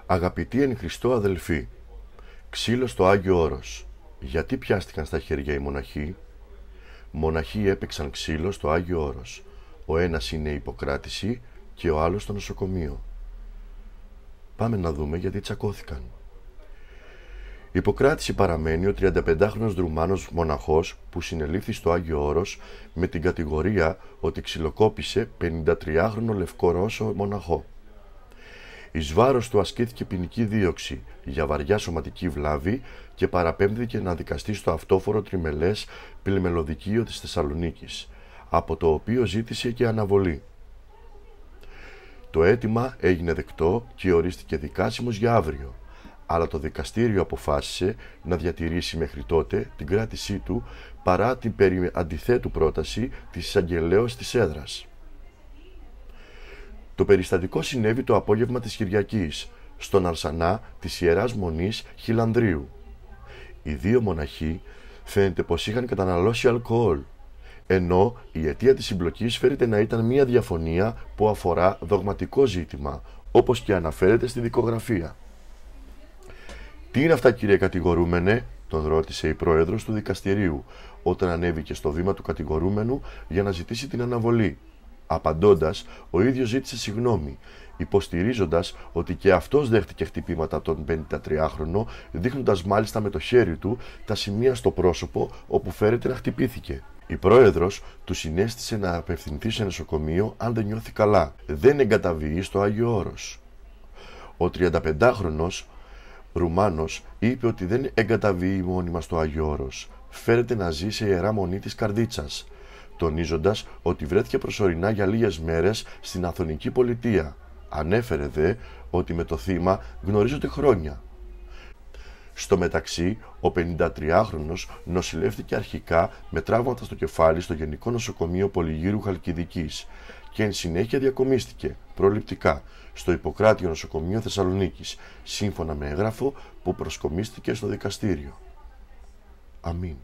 Αγαπητοί εν Χριστώ αδελφοί, ξύλο στο Άγιο Όρος. Γιατί πιάστηκαν στα χέρια οι μοναχοί? Μοναχοί έπαιξαν ξύλο στο Άγιο Όρος. Ο ένας είναι η υποκράτηση και ο άλλος στο νοσοκομείο. Πάμε να δούμε γιατί τσακώθηκαν. Η υποκράτηση παραμένει ο 35χρονος Ρουμάνος μοναχός που συνελήφθη στο Άγιο Όρος με την κατηγορία ότι ξυλοκόπησε 53χρονο λευκό Ρώσο μοναχό. Εις βάρος του ασκήθηκε ποινική δίωξη για βαριά σωματική βλάβη και παραπέμφθηκε να δικαστεί στο αυτόφορο τριμελές πλημελωδικείο της Θεσσαλονίκης, από το οποίο ζήτησε και αναβολή. Το αίτημα έγινε δεκτό και ορίστηκε δικάσιμος για αύριο, αλλά το δικαστήριο αποφάσισε να διατηρήσει μέχρι τότε την κράτησή του παρά την περί αντιθέτου πρόταση της εισαγγελέως της έδρας. Το περιστατικό συνέβη το απόγευμα της Κυριακής, στον Αρσανά της Ιεράς Μονής Χιλανδρίου. Οι δύο μοναχοί φαίνεται πως είχαν καταναλώσει αλκοόλ, ενώ η αιτία της συμπλοκής φέρεται να ήταν μια διαφωνία που αφορά δογματικό ζήτημα, όπως και αναφέρεται στη δικογραφία. «Τι είναι αυτά, κύριε κατηγορούμενε?» τον ρώτησε η πρόεδρος του δικαστηρίου, όταν ανέβηκε στο βήμα του κατηγορούμενου για να ζητήσει την αναβολή. Απαντώντας, ο ίδιος ζήτησε συγγνώμη, υποστηρίζοντας ότι και αυτός δέχτηκε χτυπήματα από τον 53χρονο, δείχνοντας μάλιστα με το χέρι του τα σημεία στο πρόσωπο όπου φέρεται να χτυπήθηκε. Η πρόεδρος του συνέστησε να απευθυνθεί σε νοσοκομείο αν δεν νιώθει καλά. Δεν εγκαταβιεί στο Άγιο Όρος. Ο 35χρονος Ρουμάνος είπε ότι δεν εγκαταβιεί μόνιμα στο Άγιο Όρος. Φέρεται να ζει σε Ιερά Μονή της Καρδίτσας, τονίζοντας ότι βρέθηκε προσωρινά για λίγες μέρες στην Αθωνική Πολιτεία. Ανέφερε δε ότι με το θύμα γνωρίζονται χρόνια. Στο μεταξύ, ο 53χρονος νοσηλεύτηκε αρχικά με τραύματα στο κεφάλι στο Γενικό Νοσοκομείο Πολυγύρου Χαλκιδικής και εν συνέχεια διακομίστηκε προληπτικά στο Ιπποκράτειο Νοσοκομείο Θεσσαλονίκης, σύμφωνα με έγγραφο που προσκομίστηκε στο δικαστήριο. Αμήν.